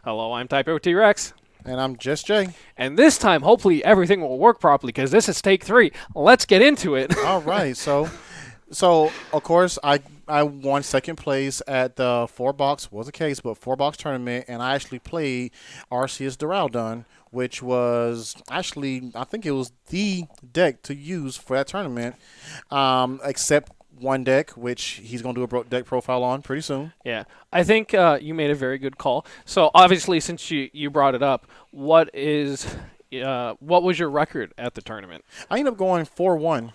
Hello, I'm Typo T-Rex. And I'm Just Jay. And this time, hopefully, everything will work properly because this is take 3. Let's get into it. All right, so of course I won second place at the was a case, but 4 box tournament, and I actually played Arceus Duraludon, which was actually I think it was the deck to use for that tournament, except one deck, which he's gonna do a deck profile on pretty soon. Yeah, I think you made a very good call. So obviously, since you brought it up, what was your record at the tournament? I ended up going 4-1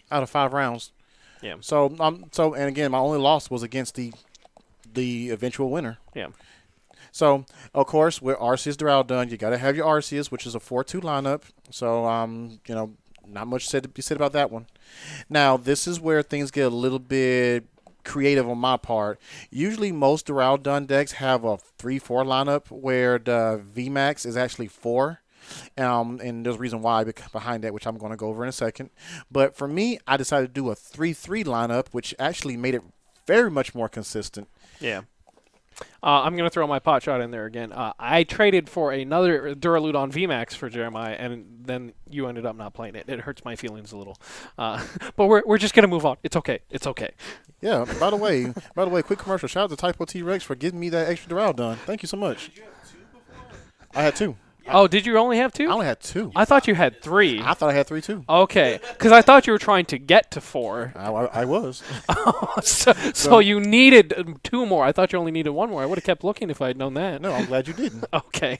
out of 5 rounds. Yeah. So and again, my only loss was against the eventual winner. Yeah. So, of course, with Arceus Duraludon, you got to have your Arceus, which is a 4-2 lineup. So, not much to be said about that one. Now, this is where things get a little bit creative on my part. Usually, most Duraludon decks have a 3-4 lineup where the VMAX is actually 4. And there's a reason why behind that, which I'm going to go over in a second. But for me, I decided to do a 3-3 lineup, which actually made it very much more consistent. Yeah. I'm going to throw my pot shot in there again. I traded for another Duraludon VMAX for Jeremiah, and then you ended up not playing it. It hurts my feelings a little. But we're just going to move on. It's okay. It's okay. Yeah, by the way, quick commercial. Shout out to Typo T-Rex for getting me that extra Duraludon. Thank you so much. Did you have 2 before? I had 2. Oh, did you only have 2? I only had 2. I thought you had 3. I thought I had 3 too. Okay, because I thought you were trying to get to 4. I was. So you needed 2 more. I thought you only needed 1 more. I would have kept looking if I had known that. No, I'm glad you didn't. Okay.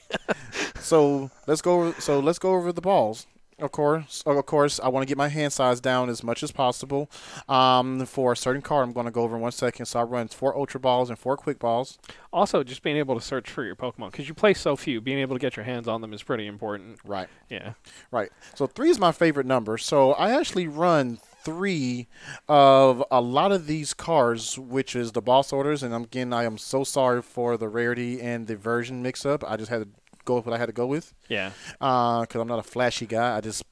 So let's go over the balls. Of course, I want to get my hand size down as much as possible. For a certain card, I'm going to go over in 1 second. So I run 4 Ultra Balls and 4 Quick Balls. Also, just being able to search for your Pokemon, because you play so few, being able to get your hands on them is pretty important. Right. Yeah. Right. So 3 is my favorite number. So I actually run 3 of a lot of these cards, which is the boss orders. And again, I am so sorry for the rarity and the version mix-up. I just had to go with what I had to go with. Yeah. Because I'm not a flashy guy. I just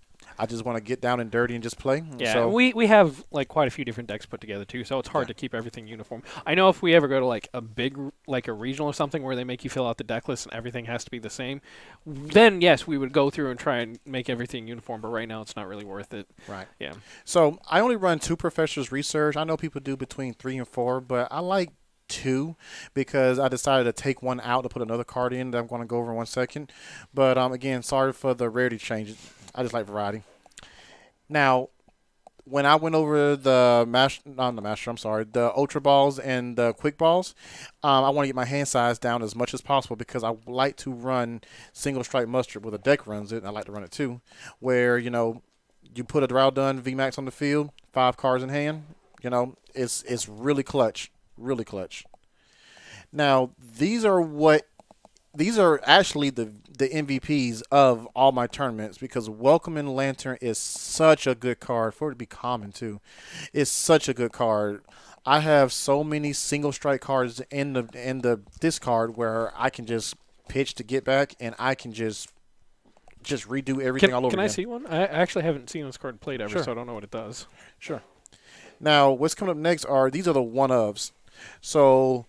want to get down and dirty and just play. Yeah, so, we have like quite a few different decks put together too, so it's hard to keep everything uniform. I know if we ever go to like a big, like a regional or something where they make you fill out the deck list and everything has to be the same, then yes, we would go through and try and make everything uniform, but right now it's not really worth it. Right. Yeah. So I only run 2 Professor's Research. I know people do between 3 and 4, but I like 2 because I decided to take one out to put another card in that I'm going to go over in 1 second. But again, sorry for the rarity changes. I just like variety. Now, when I went over the Ultra Balls and the Quick Balls, I want to get my hand size down as much as possible because I like to run Single Strike Mustard where the deck runs it, and I like to run it too, where, you put a Duraludon VMAX on the field, 5 cards in hand, it's really clutch. Really clutch. Now, these are actually the MVPs of all my tournaments because Welcoming Lantern is such a good card for it to be common too. It's such a good card. I have so many single strike cards in the discard where I can just pitch to get back and I can just redo everything all over again. Can I see one? I actually haven't seen this card played ever, Sure. so I don't know what it does. Sure. Now, what's coming up next these are the one-ofs. So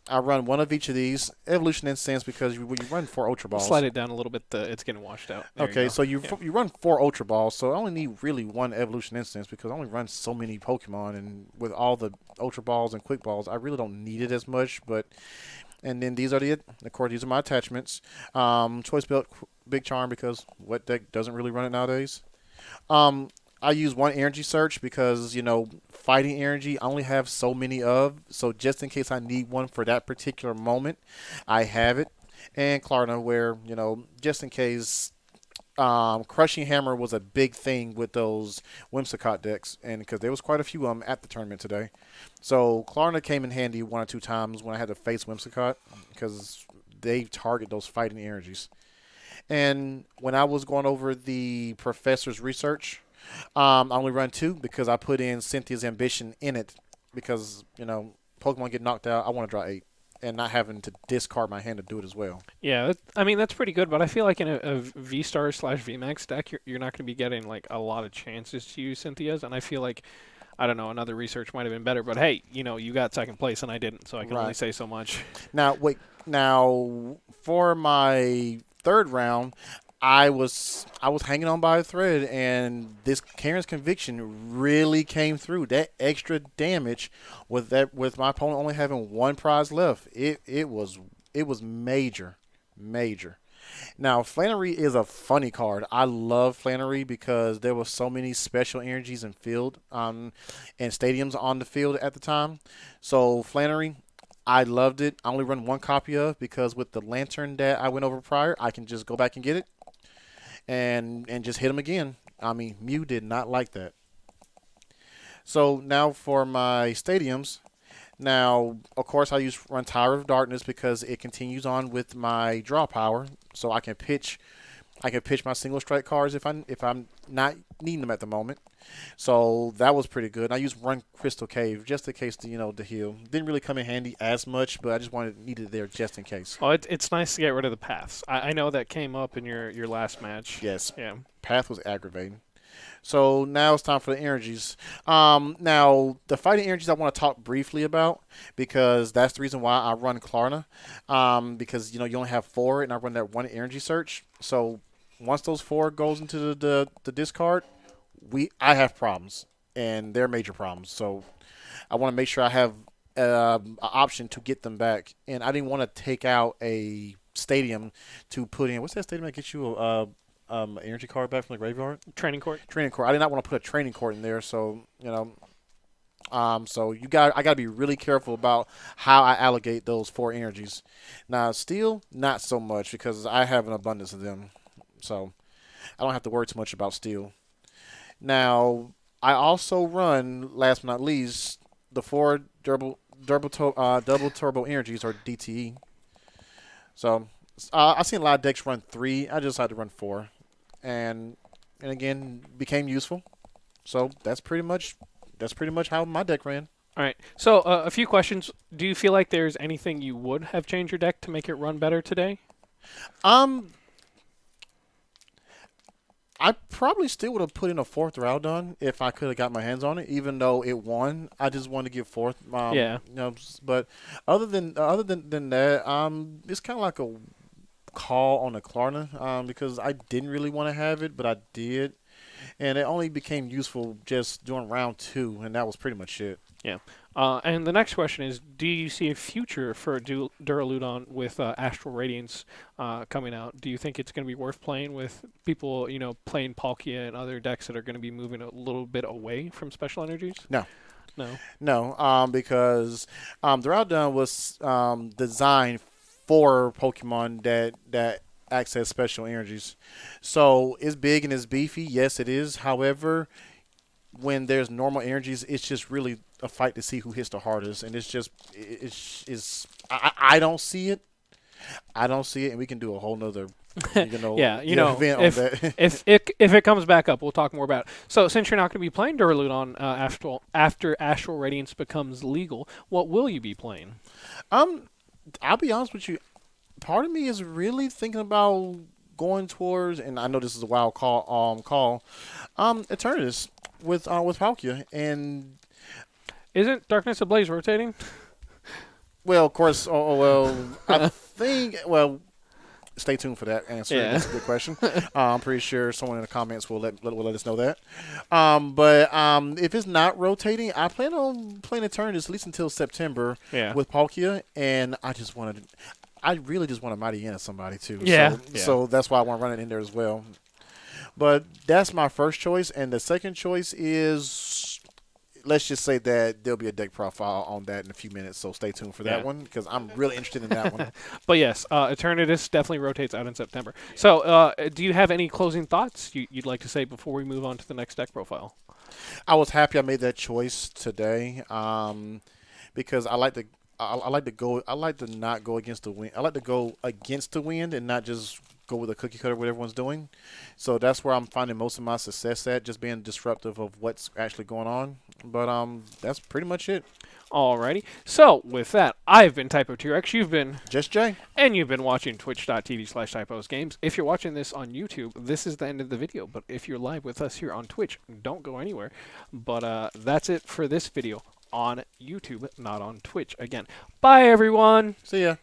I run 1 of each of these. Evolution Instance because when you run 4 Ultra Balls. Slide it down a little bit. It's getting washed out. There Okay, you so you run 4 Ultra Balls, so I only need really 1 Evolution Instance because I only run so many Pokemon, and with all the Ultra Balls and Quick Balls, I really don't need it as much. And then these are of course, these are my attachments. Choice Belt, Big Charm because what deck doesn't really run it nowadays? I use 1 energy search because, fighting energy I only have so many of. So just in case I need one for that particular moment, I have it. And Klarna where, just in case Crushing Hammer was a big thing with those Whimsicott decks. And because there was quite a few of them at the tournament today. So Klarna came in handy 1 or 2 times when I had to face Whimsicott because they target those fighting energies. And when I was going over the Professor's Research, I only run 2 because I put in Cynthia's Ambition in it because, Pokemon get knocked out. I want to draw 8 and not having to discard my hand to do it as well. Yeah, that's pretty good, but I feel like in a V-Star / VMAX deck, you're not going to be getting like a lot of chances to use Cynthia's, and I feel like I don't know, another research might have been better. But hey, you got second place and I didn't, so I can only Right. say so much. Now, wait. Now, for my third round, I was hanging on by a thread, and this Karen's conviction really came through. That extra damage with my opponent only having one prize left, it was major, major. Now, Flannery is a funny card. I love Flannery because there were so many special energies and stadiums on the field at the time. So Flannery, I loved it. I only run one copy of because with the lantern that I went over prior, I can just go back and get it and just hit him again. I mean, Mew did not like that. So now for my stadiums. Now, of course, I run Tower of Darkness because it continues on with my draw power, so I can pitch my single strike cards if I'm not needing them at the moment. So that was pretty good. I used Run Crystal Cave just in case the heal didn't really come in handy as much, but I just needed it there just in case. Oh, it's nice to get rid of the paths. I know that came up in your last match. Yes, Yeah. Path was aggravating. So now it's time for the energies. Now the fighting energies I want to talk briefly about because that's the reason why I run Klarna. Because you only have four, and I run that one energy search. So once those four goes into the discard, I have problems, and they're major problems. So I want to make sure I have an option to get them back, and I didn't want to take out a stadium to put in. What's that stadium that gets you energy card back from the graveyard? Training court. Training court. I did not want to put a training court in there, so so I got to be really careful about how I allocate those four energies. Now, steel, not so much because I have an abundance of them, so I don't have to worry too much about steel. Now, I also run, last but not least, the four double turbo energies or DTE. So I've seen a lot of decks run three. I just had to run four, and again became useful. So that's pretty much how my deck ran. All right. So a few questions. Do you feel like there's anything you would have changed your deck to make it run better today? Um, I probably still would have put in a fourth Rowdon if I could have got my hands on it, even though it won. I just wanted to give fourth. Yeah. But other than that, it's kind of like a call on the Klarna, because I didn't really want to have it, but I did, and it only became useful just during round two, and that was pretty much it. Yeah. And the next question is, do you see a future for Duraludon with Astral Radiance coming out? Do you think it's going to be worth playing with people, playing Palkia and other decks that are going to be moving a little bit away from special energies? No. No. No, because Duraludon was designed for Pokemon that access special energies. So it's big and it's beefy. Yes, it is. However, when there's normal energies, it's just really a fight to see who hits the hardest, and I don't see it. I don't see it, and we can do a whole nother Yeah, event on that. if it comes back up, we'll talk more about it. So since you're not going to be playing Duraludon after Astral Radiance becomes legal, what will you be playing? I'll be honest with you. Part of me is really thinking about going towards, and I know this is a wild call, Eternatus with Palkia, and Isn't Darkness Ablaze rotating? well, of course, I think, stay tuned for that answer. Yeah. That's a good question. I'm pretty sure someone in the comments will let us know that. But if it's not rotating, I plan on playing Eternatus at least until September Yeah. with Palkia, and I really just want a Mighty Yen of somebody too. Yeah. So that's why I want to run it in there as well. But that's my first choice, and the second choice is, let's just say that there'll be a deck profile on that in a few minutes, so stay tuned for that one because I'm really interested in that one. But yes, Eternatus definitely rotates out in September. So do you have any closing thoughts you'd like to say before we move on to the next deck profile? I was happy I made that choice today, because I like to not go against the wind. I like to go against the wind and not just go with a cookie cutter what everyone's doing. So that's where I'm finding most of my success at, just being disruptive of what's actually going on. But that's pretty much it. Alrighty. So, with that, I've been Typo2X, you've been Just Jay. and you've been watching twitch.tv/TypoHouseGames. If you're watching this on YouTube, this is the end of the video. But if you're live with us here on Twitch, don't go anywhere. But that's it for this video on YouTube, not on Twitch. Again, bye everyone. See ya.